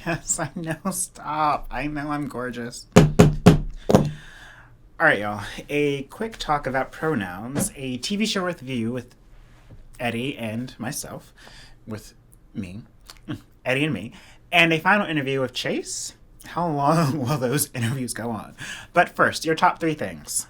Yes, I know. Stop. I know I'm gorgeous. All right, y'all. A quick talk about pronouns. A TV show review with Eddie and myself, with me, Eddie and me, and a final interview with Chase. How long will those interviews go on? But first, your top three things.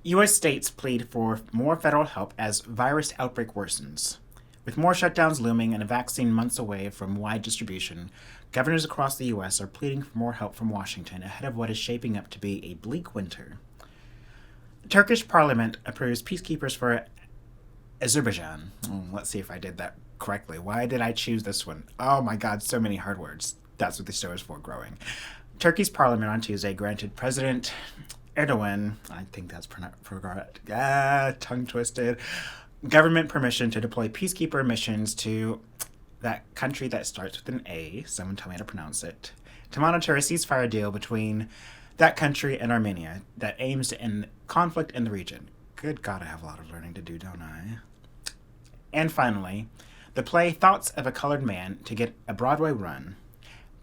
U.S. states plead for more federal help as virus outbreak worsens. With more shutdowns looming and a vaccine months away from wide distribution, governors across the U.S. are pleading for more help from Washington ahead of what is shaping up to be a bleak winter. The Turkish parliament approves peacekeepers for Azerbaijan. Let's see if I did that correctly. Why did I choose this one? Oh my god, so many hard words. That's what the show is for, growing. Turkey's parliament on Tuesday granted President Erdogan, I think that's tongue twisted, government permission to deploy peacekeeper missions to that country that starts with an A, someone tell me how to pronounce it, to monitor a ceasefire deal between that country and Armenia that aims to end conflict in the region. Good God, I have a lot of learning to do, don't I? And finally, the play Thoughts of a Colored Man to get a Broadway run.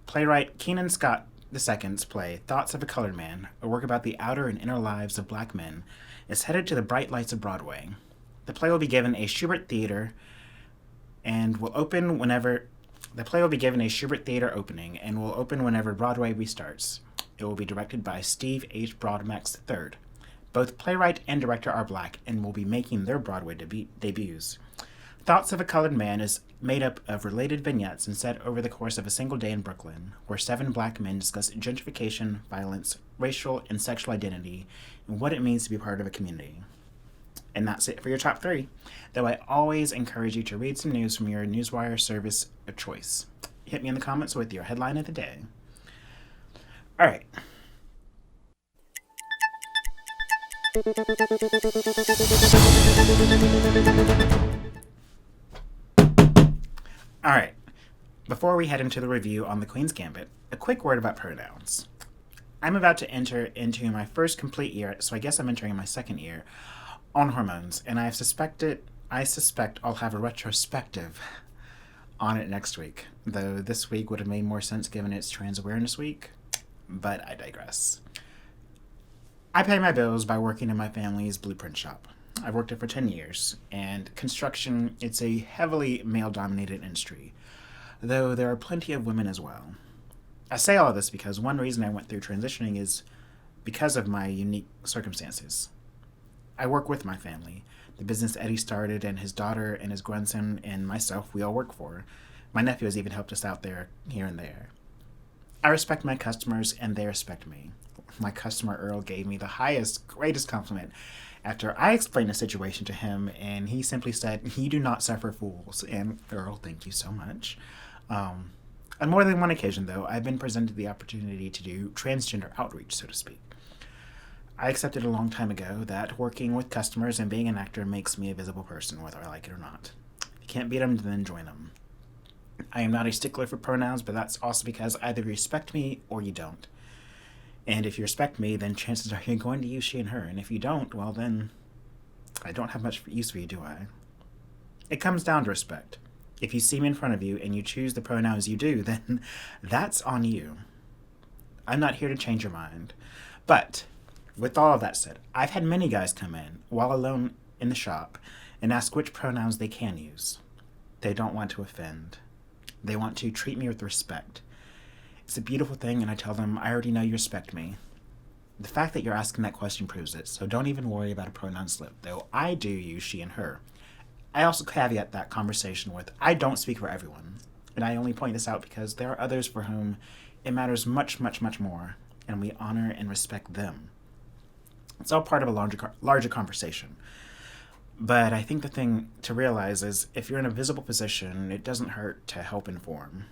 Playwright Keenan Scott II's play Thoughts of a Colored Man, a work about the outer and inner lives of black men, is headed to the bright lights of Broadway. The play will be given a Schubert Theater and will open whenever opening and will open whenever Broadway restarts. It will be directed by Steve H. Broadmax III. Both playwright and director are black and will be making their Broadway debuts. Thoughts of a Colored Man is made up of related vignettes and set over the course of a single day in Brooklyn, where 7 black men discuss gentrification, violence, racial and sexual identity, and what it means to be part of a community. And that's it for your top 3, though I always encourage you to read some news from your newswire service of choice. Hit me in the comments with your headline of the day. All right. All right. Before we head into the review on the Queen's Gambit, a quick word about pronouns. I'm about to enter into my first complete year, so I guess I'm entering my second year, on hormones, and I suspect I'll have a retrospective on it next week, though this week would have made more sense given it's Trans Awareness Week, but I digress. I pay my bills by working in my family's blueprint shop. I've worked it for 10 years, and construction, it's a heavily male-dominated industry, though there are plenty of women as well. I say all of this because one reason I went through transitioning is because of my unique circumstances. I work with my family. The business Eddie started and his daughter and his grandson and myself, we all work for. My nephew has even helped us out there, here and there. I respect my customers and they respect me. My customer Earl gave me the greatest compliment after I explained the situation to him, and he simply said, "You do not suffer fools." And Earl, thank you so much. On more than one occasion, though, I've been presented the opportunity to do transgender outreach, so to speak. I accepted a long time ago that working with customers and being an actor makes me a visible person, whether I like it or not. If you can't beat them, then join them. I am not a stickler for pronouns, but that's also because either you respect me or you don't. And if you respect me, then chances are you're going to use she and her, and if you don't, well then, I don't have much use for you, do I? It comes down to respect. If you see me in front of you and you choose the pronouns you do, then that's on you. I'm not here to change your mind. But with all of that said, I've had many guys come in while alone in the shop and ask which pronouns they can use. They don't want to offend. They want to treat me with respect. It's a beautiful thing, and I tell them, I already know you respect me. The fact that you're asking that question proves it, so don't even worry about a pronoun slip, though I do use she and her. I also caveat that conversation with, I don't speak for everyone, and I only point this out because there are others for whom it matters much, much, much more, and we honor and respect them. It's all part of a larger conversation. But I think the thing to realize is if you're in a visible position, it doesn't hurt to help inform.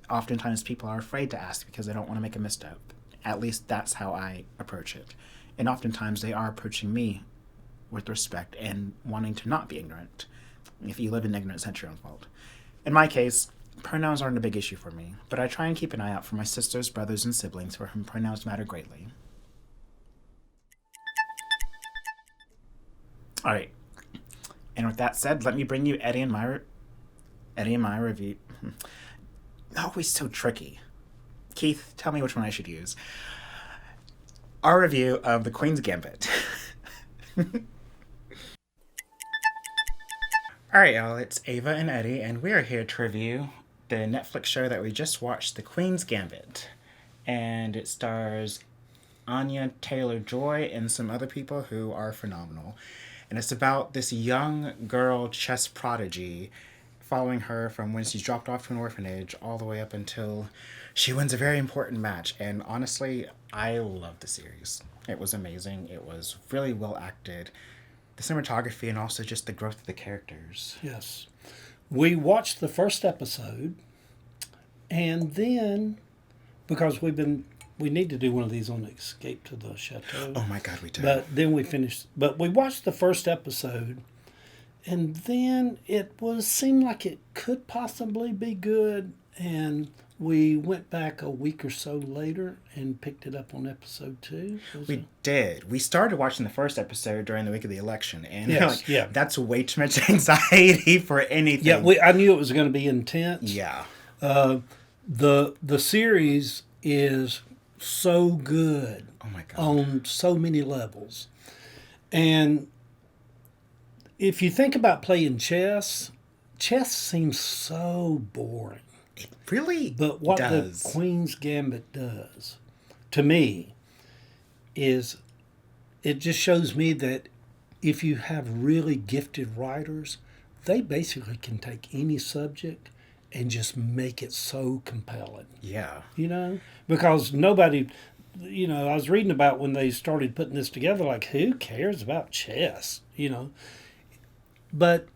Oftentimes people are afraid to ask because they don't want to make a misstep. At least that's how I approach it. And oftentimes they are approaching me with respect and wanting to not be ignorant. If you live in ignorance, that's your own fault. In my case, pronouns aren't a big issue for me, but I try and keep an eye out for my sisters, brothers, and siblings for whom pronouns matter greatly. All right. And with that said, let me bring you Eddie and my review. Always so tricky. Keith, tell me which one I should use. Our review of The Queen's Gambit. Alright, y'all, it's Ava and Eddie, and we are here to review the Netflix show that we just watched, The Queen's Gambit. And it stars Anya Taylor-Joy and some other people who are phenomenal. And it's about this young girl chess prodigy, following her from when she's dropped off to an orphanage all the way up until she wins a very important match. And honestly, I love the series. It was amazing. It was really well acted. The cinematography and also just the growth of the characters. Yes. We watched the first episode, and then, because we need to do one of these on Escape to the Chateau. Oh my God, we do. But then we finished, but we watched the first episode, and then seemed like it could possibly be good, and we went back a week or so later and picked it up on episode 2. We did. We started watching the first episode during the week of the election, and yes, that's way too much anxiety for anything. Yeah, I knew it was going to be intense. Yeah. The series is so good. Oh my God. On so many levels. And if you think about playing chess seems so boring. It really But what does. the Queen's Gambit does, to me, is it just shows me that if you have really gifted writers, they basically can take any subject and just make it so compelling. Yeah. You know? Because nobody, I was reading about when they started putting this together, like, who cares about chess? But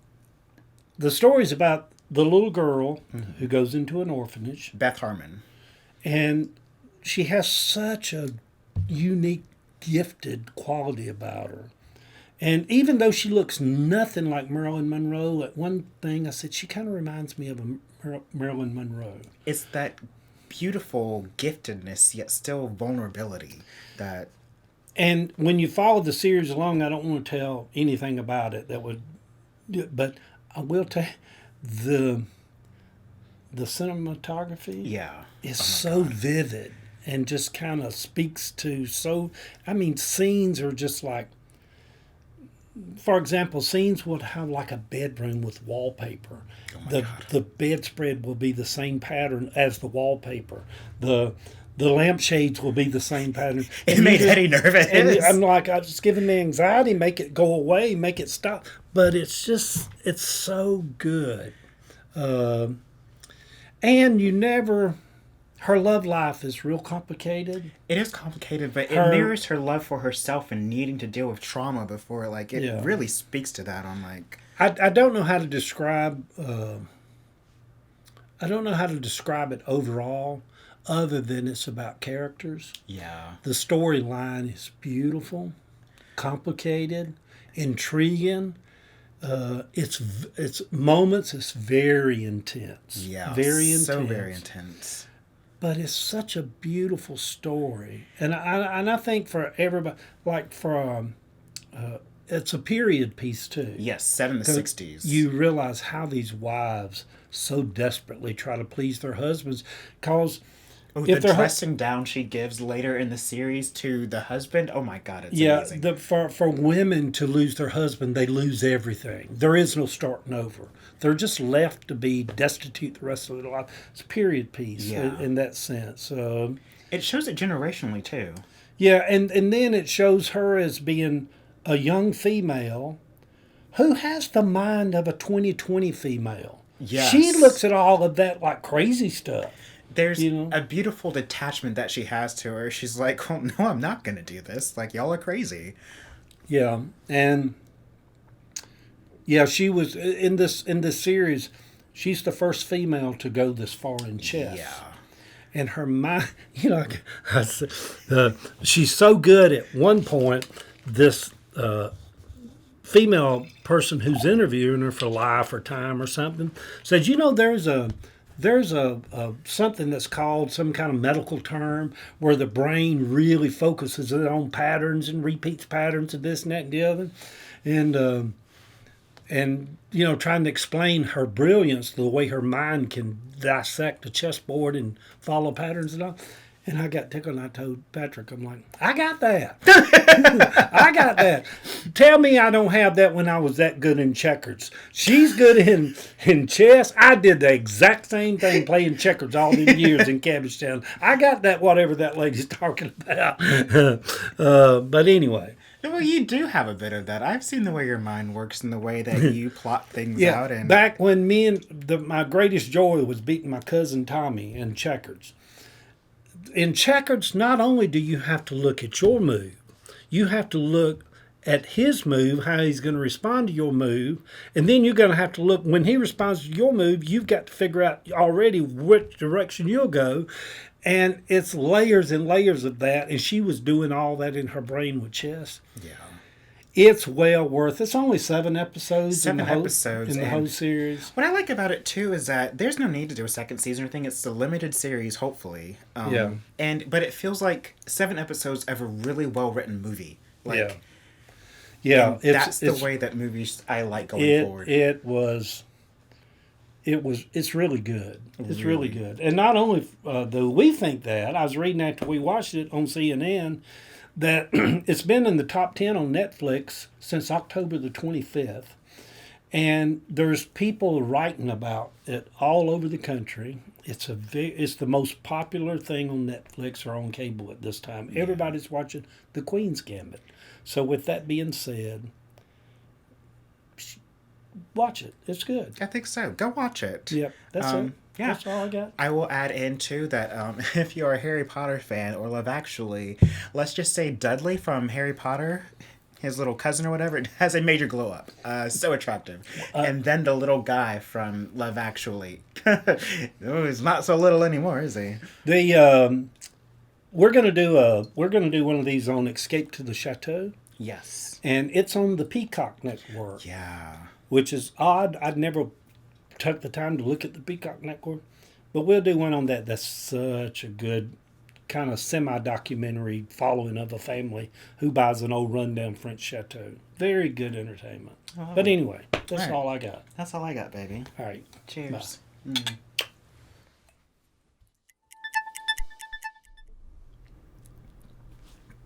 the story's about the little girl who goes into an orphanage. Beth Harmon. And she has such a unique, gifted quality about her. And even though she looks nothing like Marilyn Monroe, at one thing I said, she kind of reminds me of a Marilyn Monroe. It's that beautiful giftedness, yet still vulnerability that... And when you follow the series along, I don't want to tell anything about it but I will tell you, the cinematography is so vivid and just kind of speaks to scenes are just like, for example, scenes would have like a bedroom with wallpaper. The bedspread will be the same pattern as the wallpaper. The lampshades will be the same pattern. It made Eddie nervous. And I'm like, it's giving me anxiety. Make it go away. Make it stop. But it's so good. And her love life is real complicated. It is complicated, but it mirrors her love for herself and needing to deal with trauma before, it really speaks to that on, I don't know how to describe, it overall, other than it's about characters. Yeah. The storyline is beautiful, complicated, intriguing. It's moments. It's very intense. Yeah. Very intense. So very intense. But it's such a beautiful story, and I think for everybody, it's a period piece too. Yes, set in the 60s. You realize how these wives so desperately try to please their husbands, because the dressing down she gives later in the series to the husband, oh my God, it's amazing. For women to lose their husband, they lose everything. There is no starting over. They're just left to be destitute the rest of their life. It's a period piece in that sense. It shows it generationally too. Yeah, and then it shows her as being a young female who has the mind of a 2020 female. Yes. She looks at all of that like crazy stuff. There's a beautiful detachment that she has to her. She's like, oh, no, I'm not going to do this. Y'all are crazy. Yeah, and she was in this series. She's the first female to go this far in chess. Yeah. And her mind, she's so good at one point, this female person who's interviewing her for Life or Time or something said, there's a there's a something that's called some kind of medical term where the brain really focuses on patterns and repeats patterns of this and that and the other, and trying to explain her brilliance, the way her mind can dissect a chessboard and follow patterns and all. And I got tickled and I told Patrick, I'm like, I got that. I got that. Tell me I don't have that when I was that good in checkers. She's good in chess. I did the exact same thing playing checkers all these years in Cabbagetown. I got that, whatever that lady's talking about. But anyway. Well, you do have a bit of that. I've seen the way your mind works and the way that you plot things out. And back when my greatest joy was beating my cousin Tommy in checkers. In checkers, not only do you have to look at your move, you have to look at his move, how he's going to respond to your move, and then you're going to have to look, when he responds to your move, you've got to figure out already which direction you'll go, and it's layers and layers of that, and she was doing all that in her brain with chess. Yeah. It's well worth. It's only 7 episodes. In the whole series. What I like about it too is that there's no need to do a second season or thing. It's a limited series, hopefully. But it feels like 7 episodes of a really well written movie. That's the way that movies I like going forward. It's really good. It's really good. And not only do we think that, I was reading after we watched it on CNN that it's been in the top 10 on Netflix since October the 25th. And there's people writing about it all over the country. It's the most popular thing on Netflix or on cable at this time. Yeah. Everybody's watching The Queen's Gambit. So with that being said, watch it. It's good. I think so. Go watch it. Yep, that's it. Yeah. That's all I got. I will add in, too, that if you're a Harry Potter fan or Love Actually, let's just say Dudley from Harry Potter, his little cousin or whatever, has a major glow up. So attractive. And then the little guy from Love Actually. He's not so little anymore, is he? We're gonna do one of these on Escape to the Chateau. Yes. And it's on the Peacock Network. Yeah. Which is odd. I'd never took the time to look at the Peacock Network, but we'll do one on that. That's such a good kind of semi-documentary following of a family who buys an old rundown French chateau. Very good entertainment. Oh. But anyway, that's all I got. That's all I got, baby. All right. Cheers.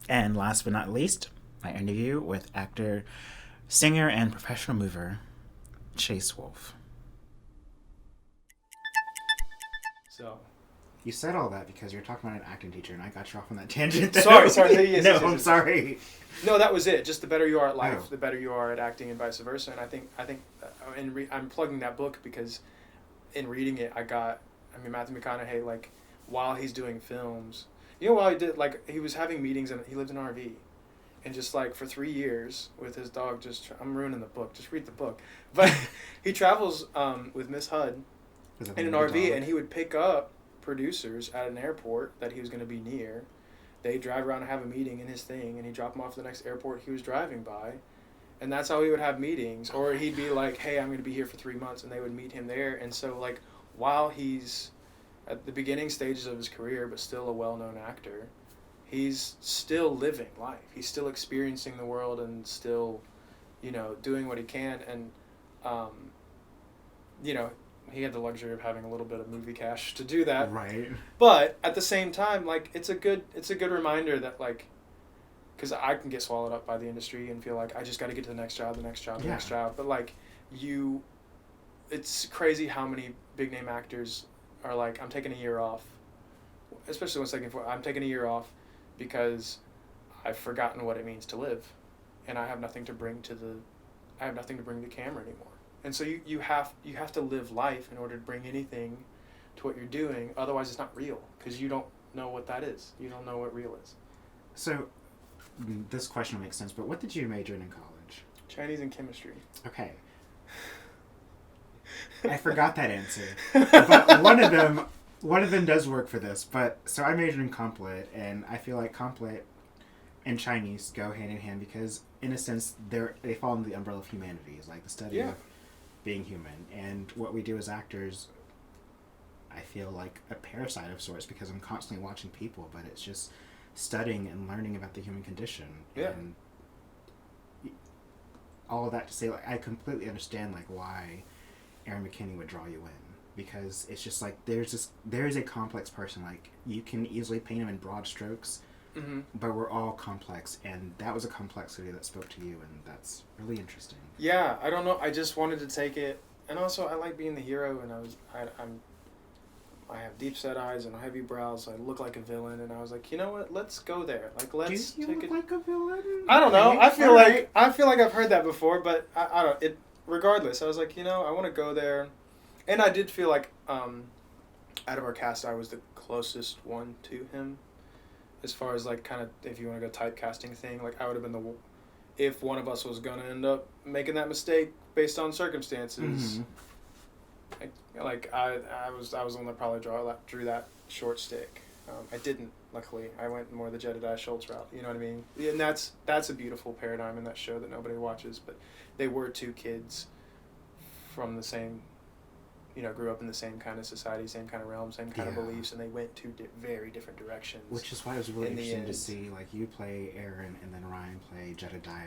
And last but not least, my interview with actor, singer, and professional mover, Chase Wolf. So, you said all that because you're talking about an acting teacher, and I got you off on that tangent. Sorry. I'm sorry. No, that was it. Just the better you are at life, the better you are at acting, and vice versa. And I think, I'm plugging that book because, in reading it, Matthew McConaughey, like, while he's doing films, while he did, like, he was having meetings and he lived in an RV, and just like for 3 years with his dog, I'm ruining the book. Just read the book. But he travels with Miss Hud in an RV, and he would pick up producers at an airport that he was going to be near. They drive around and have a meeting in his thing, and he'd drop them off at the next airport he was driving by. And that's how he would have meetings. Or he'd be like, hey, I'm going to be here for 3 months, and they would meet him there. And so, like, while he's at the beginning stages of his career, but still a well-known actor, he's still living life. He's still experiencing the world and still, doing what he can. And, he had the luxury of having a little bit of movie cash to do that. Right. But at the same time, like, it's a good reminder that, like, because I can get swallowed up by the industry and feel like I just got to get to the next job. But, like, it's crazy how many big name actors are like, I'm taking a year off, especially I'm taking a year off because I've forgotten what it means to live, and I have nothing to bring to the camera anymore. And so you have to live life in order to bring anything to what you're doing. Otherwise, it's not real because you don't know what that is. You don't know what real is. So, this question makes sense. But what did you major in college? Chinese and chemistry. Okay. I forgot that answer. But one of them does work for this. But so I majored in comp lit, and I feel like comp lit and Chinese go hand in hand because, in a sense, they fall under the umbrella of humanities, like the study of being human. And what we do as actors, I feel like a parasite of sorts because I'm constantly watching people, but it's just studying and learning about the human condition. Yeah. And all of that to say, like, I completely understand, like, why Aaron McKinney would draw you in. Because it's just like, there is a complex person. Like, you can easily paint him in broad strokes, but we're all complex, and that was a complexity that spoke to you, and that's really interesting. Yeah, I don't know. I just wanted to take it, and also I like being the hero, and I have deep set eyes and heavy brows. So I look like a villain, and I was like, you know what? Let's go there. Like, let's. Do you look like a villain? I don't know. I feel like I've heard that before, but I don't. It regardless. I was like, I want to go there, and I did feel like out of our cast, I was the closest one to him. As far as, like, kind of, if you want to go typecasting thing, like, I would have been if one of us was going to end up making that mistake based on circumstances, I was the one that probably drew that short stick. I didn't, luckily. I went more the Jedediah Schultz route, you know what I mean? And that's a beautiful paradigm in that show that nobody watches, but they were two kids from the same, grew up in the same kind of society, same kind of realm, same kind of beliefs, and they went two very different directions. Which is why it was really interesting to see, like, you play Aaron and then Ryan play Jedediah.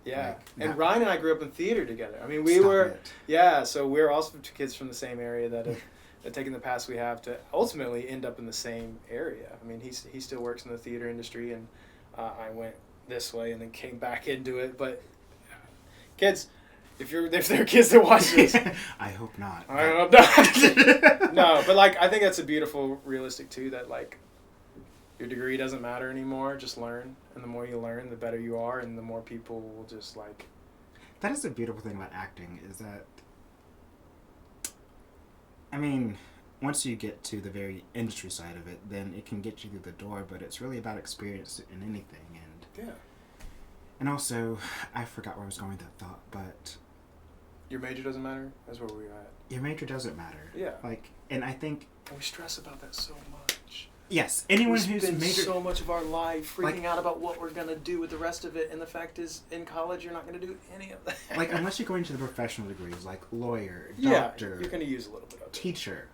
Yeah, like, and Ryan and I grew up in theater together. I mean, so we're also two kids from the same area that have taken the paths we have to ultimately end up in the same area. I mean, he still works in the theater industry, and I went this way and then came back into it. But kids, if there are kids that watch this, I hope not. I hope not. No, but, like, I think that's a beautiful, realistic too. That, like, your degree doesn't matter anymore. Just learn, and the more you learn, the better you are, and the more people will just, like. That is the beautiful thing about acting, is that, I mean, once you get to the very industry side of it, then it can get you through the door. But it's really about experience in anything, and and also, I forgot where I was going with that thought, but. Your major doesn't matter? That's where we're at. Your major doesn't matter. Yeah. Like, and I think. And we stress about that so much. Yes. Anyone who's spend so much of our life freaking out about what we're going to do with the rest of it, and the fact is, in college, you're not going to do any of that. Like, unless you're going to the professional degrees, like lawyer, doctor. You're going to use a little bit of it. Teacher.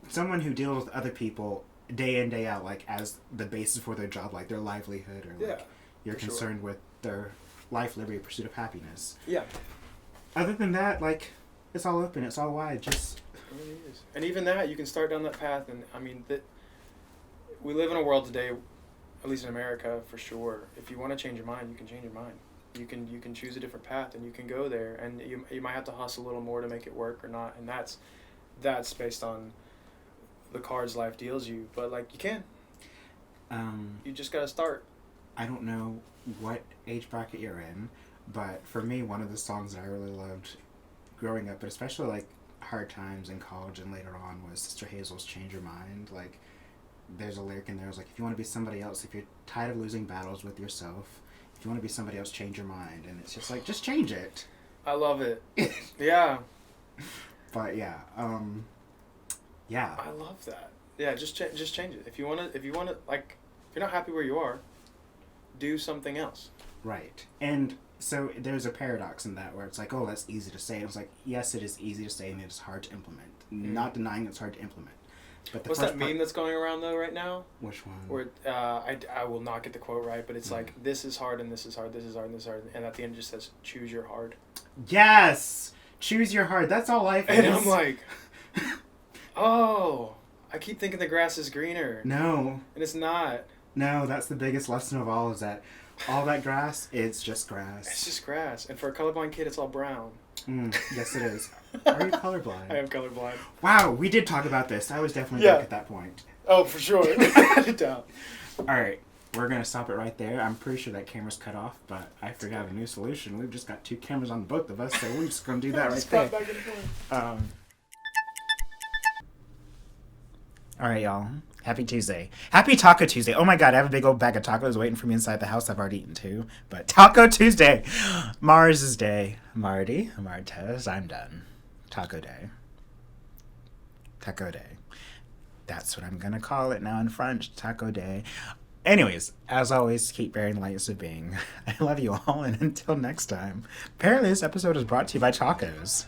Someone who deals with other people day in, day out, like, as the basis for their job, like their livelihood, or like you're concerned with their life, liberty, pursuit of happiness. Yeah. Other than that, like, it's all open, it's all wide, just. It really is. And even that, you can start down that path, and I mean, we live in a world today, at least in America, for sure. If you want to change your mind, you can change your mind. You can choose a different path, and you can go there, and you might have to hustle a little more to make it work or not, and that's based on the cards life deals you. But, like, you can. You just got to start. I don't know what age bracket you're in, but for me, one of the songs that I really loved growing up, but especially, like, hard times in college and later on, was Sister Hazel's Change Your Mind. Like, there's a lyric in there, it's like, if you want to be somebody else, if you're tired of losing battles with yourself, if you want to be somebody else, change your mind. And it's just like, just change it. I love it. Yeah. But yeah, I love that. Yeah, just change it. If you want to, like, if you're not happy where you are, do something else. Right. And so there's a paradox in that where it's like, oh, that's easy to say. And it's like, yes, it is easy to say, and it's hard to implement. Not denying it's hard to implement. But what's that meme that's going around, though, right now? Which one? Where I will not get the quote right, but it's like, this is hard, and this is hard, this is hard, and this is hard, and at the end it just says, choose your hard. Yes! Choose your hard. That's all life is. And I'm like, oh, I keep thinking the grass is greener. No. And it's not. No, that's the biggest lesson of all, is that all that grass, it's just grass. It's just grass. And for a colorblind kid, it's all brown. Yes, it is. Are you colorblind? I am colorblind. Wow, we did talk about this. I was definitely back at that point. Oh, for sure. All right, we're going to stop it right there. I'm pretty sure that camera's cut off, but I figured out a new solution. We've just got 2 cameras on both of us, so we're just going to do that right there. Back in the All right, y'all. Happy Tuesday. Happy Taco Tuesday. Oh my God, I have a big old bag of tacos waiting for me inside the house. I've already eaten 2. But Taco Tuesday. Mars' day. Marty. Martez. I'm done. Taco Day. Taco Day. That's what I'm going to call it now in French. Taco Day. Anyways, as always, keep bearing lights of being. I love you all, and until next time. Apparently this episode is brought to you by tacos.